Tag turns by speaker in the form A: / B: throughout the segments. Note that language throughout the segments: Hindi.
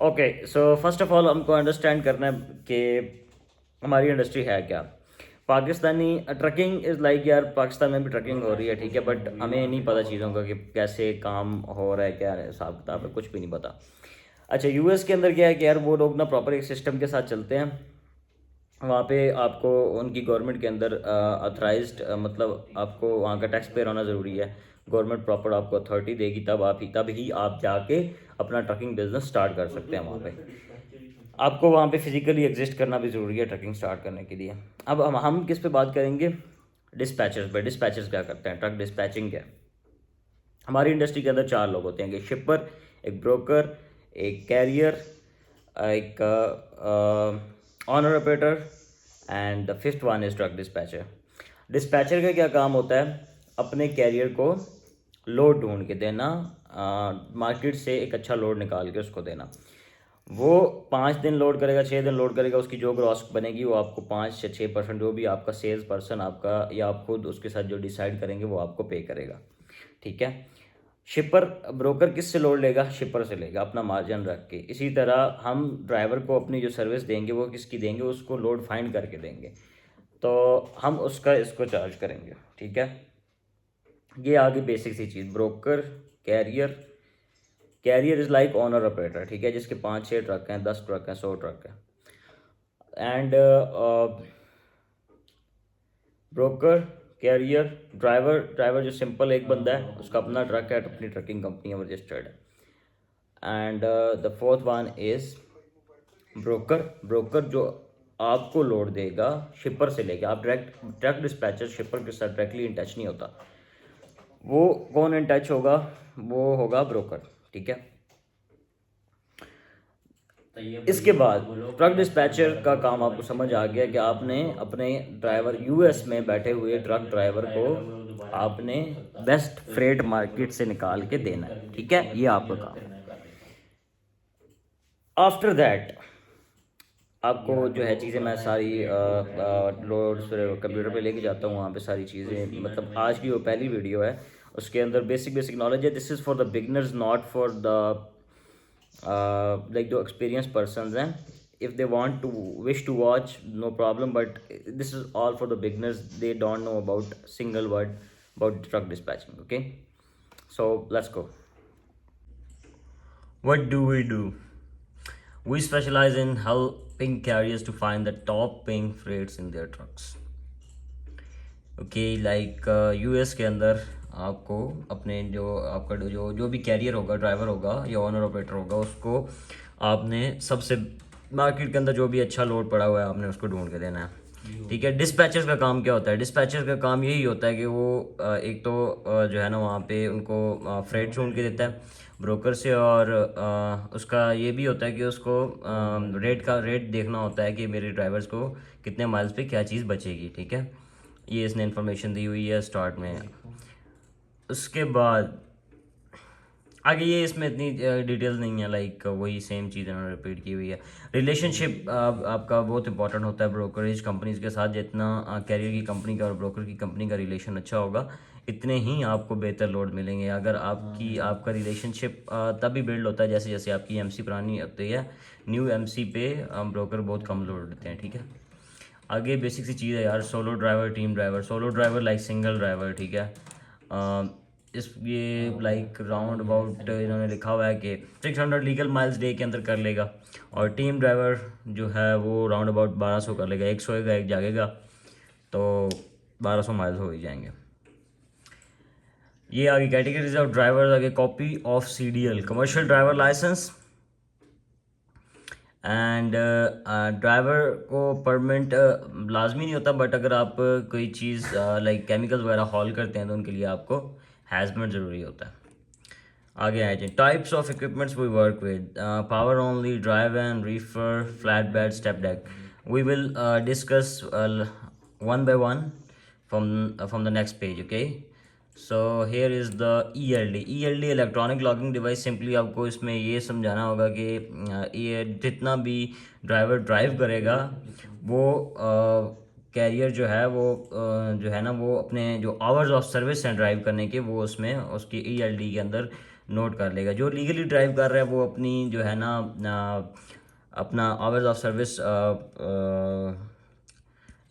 A: Okay, so first of all हमको अंडरस्टैंड करना है कि हमारी इंडस्ट्री है क्या। पाकिस्तानी ट्रकिंग इज़ लाइक, यार पाकिस्तान में भी ट्रकिंग हो रही है, ठीक है, बट हमें नहीं पता चीज़ों का कि कैसे काम हो रहा है, क्या है हिसाब किताब है, कुछ भी नहीं पता। अच्छा, यूएस के अंदर क्या है कि यार वो लोग ना प्रॉपर एक सिस्टम के साथ चलते हैं। वहाँ पे आपको उनकी गवर्नमेंट के अंदर अथराइज्ड, मतलब आपको वहाँ का टैक्स पेयर होना ज़रूरी है। गवर्नमेंट प्रॉपर आपको अथॉरिटी देगी, तब ही आप जाके अपना ट्रकिंग बिजनेस स्टार्ट कर सकते हैं वहाँ पे। आपको वहाँ पे फिजिकली एग्जिस्ट करना भी ज़रूरी है ट्रकिंग स्टार्ट करने के लिए। अब हम किस पे बात करेंगे? डिस्पैचर्स पे। डिस्पैचर्स क्या करते हैं? ट्रक डिस्पैचिंग क्या है? हमारी इंडस्ट्री के अंदर चार लोग होते हैं, एक शिपर, एक ब्रोकर, एक कैरियर, एक owner operator, and the fifth one is truck dispatcher. Dispatcher का क्या काम होता है? अपने कैरियर को लोड ढूंढ के देना, मार्केट से एक अच्छा लोड निकाल के उसको देना। वो 5 दिन लोड करेगा, 6 दिन लोड करेगा, उसकी जो ग्रॉस बनेगी वो आपको 5 से 6% जो भी आपका सेल्स पर्सन आपका या आप खुद उसके साथ जो डिसाइड करेंगे वो आपको पे करेगा, ठीक है। शिपर, ब्रोकर किससे लोड लेगा? शिपर से लेगा, अपना मार्जिन रख के। इसी तरह हम ड्राइवर को अपनी जो सर्विस देंगे वो किसकी देंगे? उसको लोड फाइंड करके देंगे, तो हम उसका इसको चार्ज करेंगे, ठीक है। ये आगे बेसिक सी चीज़। Broker, carrier. Carrier is like owner operator, ठीक है, जिसके 5-6 ट्रक हैं, 10 ट्रक हैं, 100 ट्रक हैं। And broker, carrier, driver. Driver जो सिंपल एक बंदा है, उसका अपना ट्रक है, अपनी ट्रकिंग कंपनी है, रजिस्टर्ड है। And the fourth one is broker. Broker जो आपको लोड देगा शिपर से लेके। आप डायरेक्ट ट्रक डिस्पैचर शिपर के साथ डायरेक्टली इन टच नहीं होता। वो कौन इन टच होगा? वो होगा ब्रोकर, ठीक है। इसके बाद ट्रक डिस्पैचर का काम आपको समझ आ गया कि आपने अपने ड्राइवर, यूएस में बैठे हुए ट्रक ड्राइवर को आपने बेस्ट फ्रेट मार्केट से निकाल के देना है, ठीक है, ये आपका काम है। आफ्टर दैट आपको जो है चीज़ें मैं सारी लोड्स कंप्यूटर पे लेके जाता हूँ, वहाँ पे सारी चीज़ें, मतलब आज की वो पहली वीडियो है, उसके अंदर बेसिक बेसिक नॉलेज है। This is for the beginners, not for the like जो एक्सपीरियंस पर्सन हैं। If they want to wish to watch, no problem, but this is all for the beginners, they don't know about single word about truck dispatching, okay. So let's go. What do we do? We specialize in helping carriers to find the top paying freights in their trucks. Okay, like US के अंदर आपको अपने जो आपका जो भी कैरियर होगा, ड्राइवर होगा या ओनर ऑपरेटर होगा, उसको आपने सबसे मार्केट के अंदर जो भी अच्छा लोड पड़ा हुआ है आपने उसको ढूंढ के देना है, ठीक है। डिस्पैचर का काम क्या होता है? डिस्पैचर का काम यही होता है कि वो एक तो जो है ना वहाँ पे उनको फ्रेट ढूंढ के देता है ब्रोकर से, और उसका ये भी होता है कि उसको रेट देखना होता है कि मेरे ड्राइवर्स को कितने माइल्स पे क्या चीज़ बचेगी, ठीक है। ये इसने इन्फॉर्मेशन दी हुई है स्टार्ट में। उसके बाद आगे ये इसमें इतनी डिटेल नहीं है, लाइक वही सेम चीज़ इन्होंने रिपीट की हुई है। रिलेशनशिप आपका बहुत इंपॉर्टेंट होता है ब्रोकरेज कंपनीज के साथ। जितना कैरियर की कंपनी का और ब्रोकर की कंपनी का रिलेशन अच्छा होगा, इतने ही आपको बेहतर लोड मिलेंगे। अगर आपका रिलेशनशिप तभी बिल्ड होता है जैसे जैसे आपकी एमसी पुरानी होती है। न्यू एमसी पे ब्रोकर बहुत कम लोड देते हैं, ठीक है। आगे बेसिक सी चीज़ है यार, solo driver, team driver. Solo driver like single driver, ठीक है। इस ये लाइक राउंड अबाउट इन्होंने लिखा हुआ है कि 600 लीगल माइल्स डे के अंदर कर लेगा। और टीम ड्राइवर जो है वो राउंड अबाउट 1200 कर लेगा। एक सोएगा एक जागेगा, तो 1200 माइल्स हो ही जाएंगे। ये आगे कैटेगरीज ऑफ ड्राइवर, आगे copy of CDL, commercial driver license. And driver को परमिट लाजमी नहीं होता, बट अगर आप कोई चीज़ लाइक केमिकल्स वगैरह हॉल करते हैं तो उनके लिए आपको हैजमेट ज़रूरी होता है। आगे आए थे types of equipments we work with, power only, dry van reefer, flatbed, step deck. We will discuss one by one from the next page, okay. So here is the ELD electronic logging device. Simply आपको इसमें ये समझाना होगा कि ये जितना भी ड्राइवर ड्राइव करेगा वो कैरियर जो है वो जो है ना वो अपने जो आवर्स ऑफ सर्विस हैं ड्राइव करने के, वो उसमें उसकी ELD के अंदर नोट कर लेगा। जो लीगली ड्राइव कर रहा है वो अपनी जो है ना अपना आवर्स ऑफ सर्विस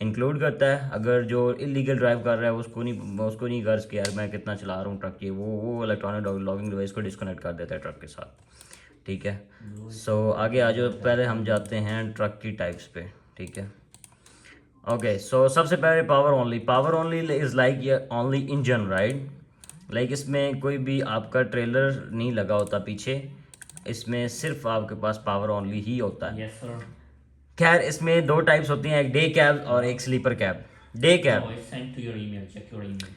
A: इंक्लूड करता है। अगर जो इलीगल ड्राइव कर रहा है उसको नहीं गर्ज कि यार मैं कितना चला रहा हूँ ट्रक की, वो इलेक्ट्रॉनिक लॉगिंग डिवाइस को डिस्कनेक्ट कर देता है ट्रक के साथ, ठीक है। सो आगे आ जाओ, पहले हम जाते हैं ट्रक की टाइप्स पे, ठीक है। ओके, सो सबसे पहले power only is like only engine, right. Like इसमें कोई भी आपका ट्रेलर नहीं लगा होता पीछे, इसमें सिर्फ आपके पास पावर ओनली ही होता है।
B: Yes, sir.
A: खैर इसमें दो टाइप्स होती हैं, एक डे कैब और एक sleeper cab. Day cab,
B: No, it's sent to your email. Check your email.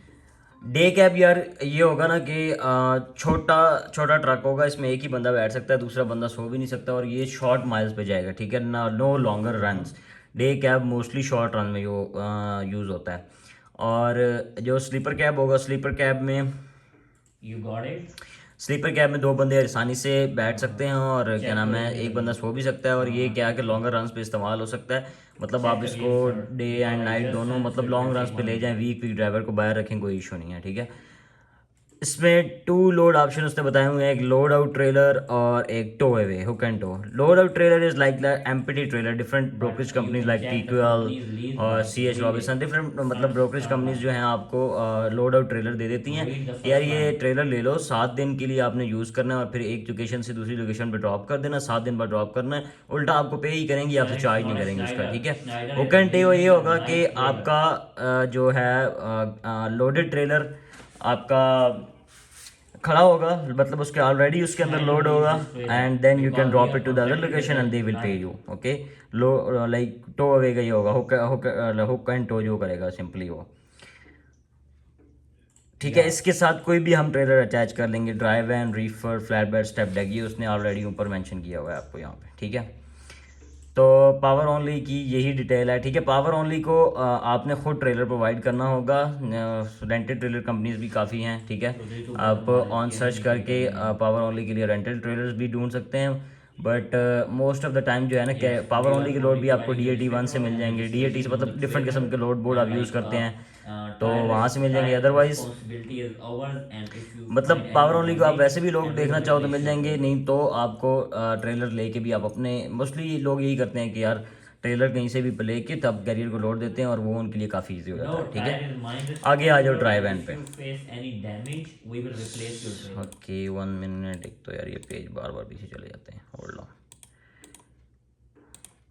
A: Day cab यार ये होगा ना कि छोटा छोटा ट्रक होगा, इसमें एक ही बंदा बैठ सकता है, दूसरा बंदा सो भी नहीं सकता, और ये शॉर्ट माइल्स पे जाएगा, ठीक है ना, no longer runs. Day cab mostly short run में यूज़ होता है। और जो स्लीपर कैब होगा, स्लीपर कैब में
B: You got it?
A: Sleeper cab में दो बंदे आसानी से बैठ सकते हैं, और क्या नाम है, एक बंदा सो भी सकता है, और ये क्या है कि लॉन्गर रन्स पे इस्तेमाल हो सकता है। मतलब आप इसको डे एंड नाइट दोनों, मतलब लॉन्ग रन्स पे ले जाएं, वीक ड्राइवर को बाहर रखें, कोई इशू नहीं है, ठीक है। इसमें टू लोड ऑप्शन उसने बताए हुए हैं, एक लोड आउट ट्रेलर और एक tow away, hook and tow. Load out trailer is like empty trailer. Different brokerage companies like TQL और CH रॉबिन्सन, डिफरेंट मतलब ब्रोकरेज कंपनीज जो हैं आपको लोड आउट ट्रेलर दे देती हैं कि यार ये ट्रेलर ले लो, 7 दिन के लिए आपने यूज़ करना है, और फिर एक लोकेशन से दूसरी लोकेशन पे ड्रॉप कर देना, 7 दिन बाद ड्रॉप करना है, उल्टा आपको पे ही करेंगी, आपसे चार्ज नहीं करेंगे उसका, ठीक है। हुक एंड टो ये होगा कि आपका जो है लोडेड ट्रेलर आपका खड़ा होगा, मतलब उसके ऑलरेडी उसके अंदर लोड होगा, and then you can drop it to the other location and they will pay you, okay. Low like tow away का ये होगा, हुक एंड टो जो करेगा सिंपली वो, ठीक है। इसके साथ कोई भी हम ट्रेलर अटैच कर लेंगे, drive and reefer flatbed step deck, ये उसने ऑलरेडी ऊपर मेंशन किया हुआ है आपको यहाँ पे, ठीक है। तो पावर ओनली की यही डिटेल है, ठीक है। पावर ओनली को आपने खुद ट्रेलर प्रोवाइड करना होगा, रेंटेड ट्रेलर कंपनीज भी काफ़ी हैं, ठीक है। आप ऑन सर्च करके पावर ओनली के लिए रेंटेड ट्रेलर्स भी ढूंढ सकते हैं, but most of the time जो है ना, पावर ओनली के लोड भी आपको DAT1 से मिल जाएंगे। DAT से मतलब डिफरेंट किस्म के लोड बोर्ड आप यूज़ करते हैं, तो वहाँ से मिल जाएंगे। अदरवाइज मतलब पावर ओनली को आप वैसे भी लोग देखना चाहो तो मिल जाएंगे, नहीं तो आपको ट्रेलर लेके भी आप अपने, मोस्टली लोग यही करते हैं कि यार ट्रेलर कहीं से भी लेके तब कैरियर को लोड देते हैं, और वो उनके लिए काफ़ी ईजी हो जाता है, ठीक है। आगे आ जाओ ड्राइव एंड पे। ओके 1 मिनट, एक तो यार ये पेज बार बार पीछे चले जाते हैं, होल्ड ऑन।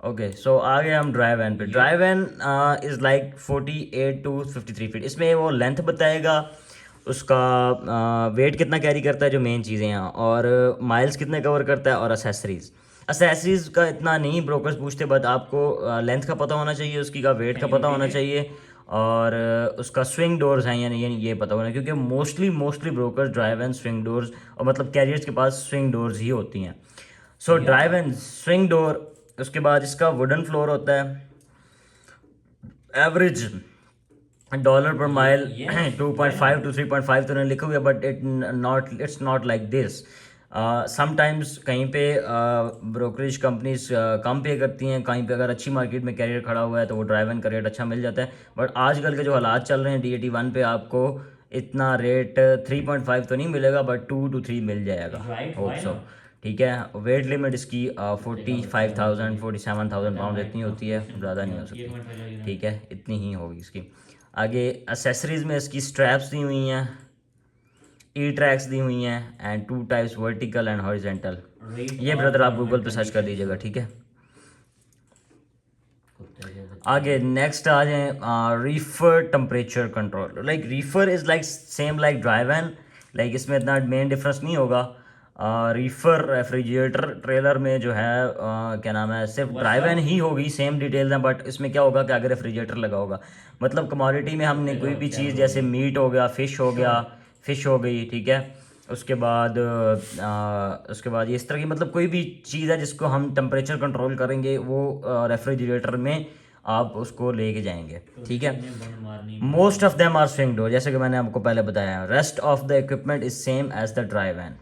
A: ओके, सो आगे हम ड्राइव एन पे। Dry van is like 48 to 53 feet. इसमें वो लेंथ बताएगा, उसका वेट कितना कैरी करता है, जो मेन चीज़ें हैं, और माइल्स कितने कवर करता है, और असेसरीज़ का इतना नहीं ब्रोकर्स पूछते, बट आपको लेंथ का पता होना चाहिए, उसकी का वेट का पता होना चाहिए, और उसका स्विंग डोर्स हैं या नहीं ये पता होना, क्योंकि mostly brokers drive and swing doors, और मतलब कैरियर्स के पास स्विंग डोर्स ही होती हैं। सो ड्राइव एंड स्विंग डोर। उसके बाद इसका वुडन फ्लोर होता है, average dollar per mile 2.5 to 3.5 तो नहीं लिखा हुआ, but it's not like this. Sometimes कहीं पे ब्रोकरेज कंपनीज कम पे करती हैं, कहीं पे अगर अच्छी मार्केट में कैरियर खड़ा हुआ है तो वो ड्राइव एन का रेट अच्छा मिल जाता है, बट आजकल के जो हालात चल रहे हैं DAT1 पे आपको इतना रेट 3.5 तो नहीं मिलेगा, बट 2 to 3 मिल जाएगा, होप सो, ठीक है। वेट लिमिट इसकी 45,000 47,000 पाउंड इतनी होती है, ज़्यादा नहीं हो सकती, ठीक है, इतनी ही होगी इसकी। आगे एसेसरीज में इसकी स्ट्रैप्स दी हुई हैं, ट्रैक्स दी हुई हैं, and 2 types vertical and horizontal. ये ब्रदर आप गूगल पे सर्च कर दीजिएगा, ठीक है। आगे नेक्स्ट आ जाए, reefer temperature control. Like reefer is like same like dry van, like इसमें इतना मेन डिफरेंस नहीं होगा। रीफर रेफ्रिजरेटर ट्रेलर में जो है क्या नाम है, सिर्फ ड्राइव एन ही होगी, सेम डिटेल्स हैं, बट इसमें क्या होगा कि अगर रेफ्रिजरेटर लगा होगा, मतलब कमोडिटी में हमने कोई भी चीज़ जैसे मीट हो गया, फ़िश हो गई, ठीक है। उसके बाद ये इस तरह की मतलब कोई भी चीज़ है जिसको हम टेम्परेचर कंट्रोल करेंगे, वो रेफ्रिजरेटर में आप उसको लेके जाएंगे, ठीक है। Most of them are swing door, जैसे कि मैंने आपको पहले बताया। Rest of the equipment is same as the dry van.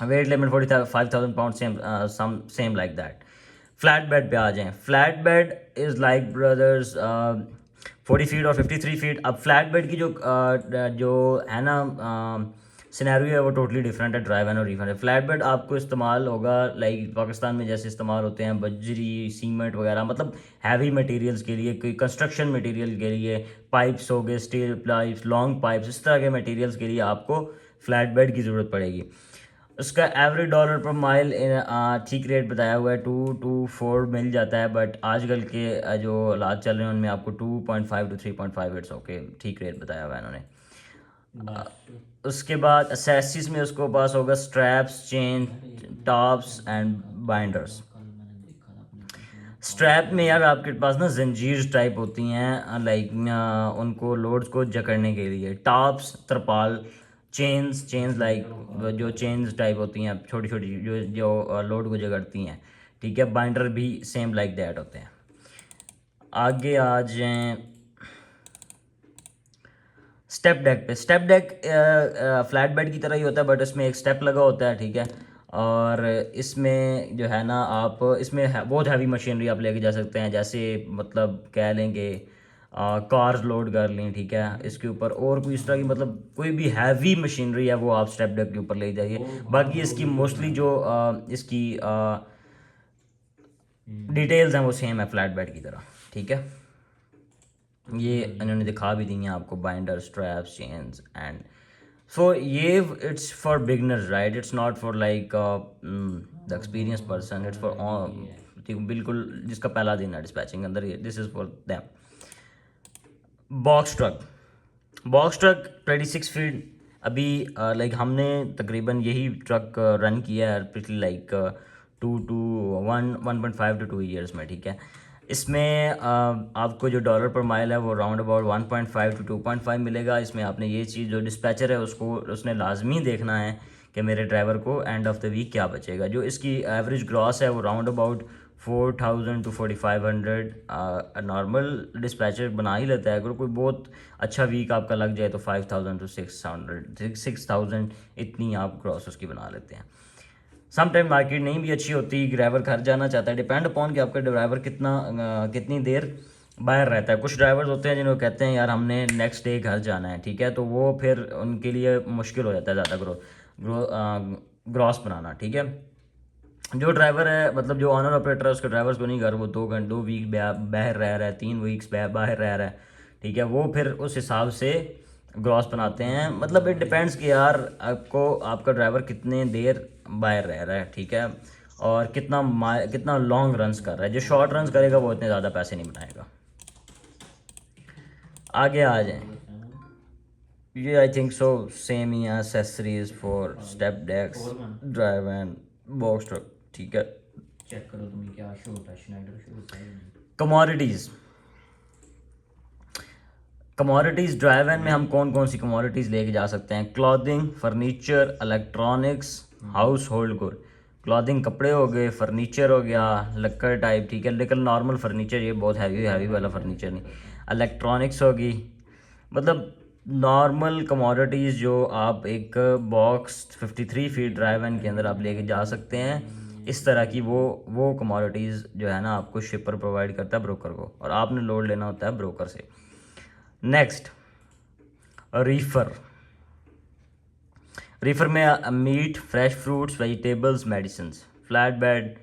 A: Weight limit 45,000 pound, same like that. Flatbed पे आ जाएं। Flatbed is like brothers 40 feet और 53 फीट। अब फ्लैट बेड की जो है ना सिनेरियो है वो टोटली डिफरेंट है ड्राई वैन और रीफर है। फ्लैट बेड आपको इस्तेमाल होगा लाइक पाकिस्तान में जैसे इस्तेमाल होते हैं बजरी सीमेंट वगैरह, मतलब हैवी मटेरियल्स के लिए, कोई कंस्ट्रक्शन मटेरियल के लिए, पाइप्स हो गए, स्टील पाइप्स, लॉन्ग पाइप्स, इस तरह के मटेरियल्स के लिए आपको फ्लैट बेड की ज़रूरत पड़ेगी। उसका एवरेज डॉलर पर माइल ठीक रेट बताया हुआ है 2 to 4 मिल जाता है, बट आजकल के जो हालात चल रहे हैं उनमें आपको 2.5 to 3.5 इट्स ओके ठीक रेट बताया हुआ है इन्होंने। उसके बाद एसेसिस में उसको पास होगा straps, chain, tops and binders. Strap में यार आपके पास ना जंजीर टाइप होती हैं लाइक उनको लोड्स को जकड़ने के लिए। टॉप्स तरपाल, चेन्स लाइक जो चेन्स टाइप होती हैं छोटी छोटी जो जो लोड को जकड़ती हैं, ठीक है। बाइंडर भी सेम लाइक दैट होते हैं। आगे आ जाएं स्टेप डेक पे। स्टेप डेक फ्लैट बेड की तरह ही होता है बट इसमें एक स्टेप लगा होता है, ठीक है। और इसमें जो है ना आप इसमें बहुत हैवी मशीनरी आप लेके जा सकते हैं, जैसे मतलब कह लेंगे कार्स लोड कर लें, ठीक है। इसके ऊपर और कोई इस तरह की मतलब कोई भी हैवी मशीनरी है वो आप स्टेप डेक के ऊपर ले जाइए। बाकी इसकी मोस्टली जो इसकी डिटेल्स हैं वो सेम है फ्लैट बेड की तरह, ठीक है। ये इन्होंने दिखा भी दी हैं आपको, binder, straps, chains and so ये it's for beginners right, it's not for like the experience person, it's for बिल्कुल जिसका पहला दिन है डिस्पैचिंग अंदर, this is for them. Box truck. Box truck 26 feet अभी लाइक हमने तकरीबन यही ट्रक रन किया है पिछले लाइक 1.5 to 2 ईयर्स में, ठीक है। इसमें आपको जो डॉलर पर माइल है वो राउंड अबाउट 1.5 to 2.5 मिलेगा। इसमें आपने ये चीज़ जो डिस्पैचर है उसने लाजमी देखना है कि मेरे ड्राइवर को एंड ऑफ द वीक क्या बचेगा। जो इसकी एवरेज ग्रॉस है वो round about 4,000 to 4,500 normal dispatcher बना ही लेता है। अगर कोई बहुत अच्छा वीक आपका लग जाए तो 5,000 to 6,000 इतनी आप ग्रॉस उसकी बना लेते हैं। सम टाइम मार्केट नहीं भी अच्छी होती, ड्राइवर घर जाना चाहता है, डिपेंड अपॉन कि आपका ड्राइवर कितनी देर बाहर रहता है। कुछ ड्राइवर्स होते हैं जिन्होंने कहते हैं यार हमने नेक्स्ट डे घर जाना है, ठीक है, तो वो फिर उनके लिए मुश्किल हो जाता है ज़्यादा ग्रॉस बनाना, ठीक है। जो ड्राइवर है मतलब जो ऑनर ऑपरेटर है उसके ड्राइवर्स को नहीं घर वो 2 वीक बाहर रह रहा है, 3 वीक्स बाहर रह रहा है, ठीक है, वो फिर उस हिसाब से ग्रॉस बनाते हैं। मतलब इट डिपेंड्स कि यार आपको आपका ड्राइवर कितने देर बाहर रह रहा है, ठीक है, और कितना लॉन्ग रन्स कर रहा है। जो शॉर्ट रन्स करेगा वो इतने ज़्यादा पैसे नहीं बनाएगा। आगे आ जाएं, ये आई थिंक सो सेम ही है accessories for step decks, dry van box truck, ठीक है।
B: चेक करो तुम्हें क्या शो होता है, श्नाइडर शो होता है।
A: कमोडिटीज़ ड्राइव एन में हम कौन कौन सी कमोडिटीज़ लेके जा सकते हैं? Clothing, furniture, electronics, house hold good. Clothing कपड़े हो गए, फर्नीचर हो गया लक्कड़ टाइप, ठीक है, लेकिन नॉर्मल फर्नीचर, ये बहुत हैवी वाला फर्नीचर नहीं। इलेक्ट्रॉनिक्स होगी, मतलब नॉर्मल कमोडिटीज़ जो आप एक बॉक्स 53 फीट ड्राइव एन के अंदर आप लेके जा सकते हैं। इस तरह की वो कमोडिटीज़ जो है ना आपको शिपर प्रोवाइड करता है ब्रोकर को, और आपने लोड लेना होता है ब्रोकर से। नेक्स्ट रीफर में meat, fresh fruits, vegetables, medicines. Flatbed,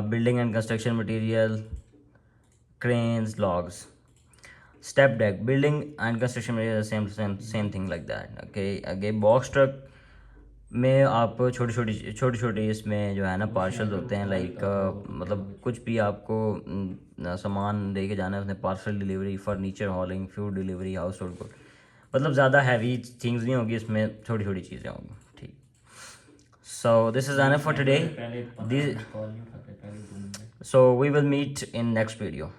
A: building and construction material, cranes, logs. Step deck, building and construction material, same thing like that, okay. Box truck में आप छोटी इसमें जो है ना पार्सल्स होते हैं, लाइक मतलब कुछ भी आपको सामान दे के जाना है, उसने parcel delivery, furniture हॉलिंग, food delivery, house hold good, मतलब ज़्यादा हैवी थिंग्स नहीं होगी इसमें, छोटी चीज़ें होंगी, ठीक। So this is enough for today, so we will meet in next video.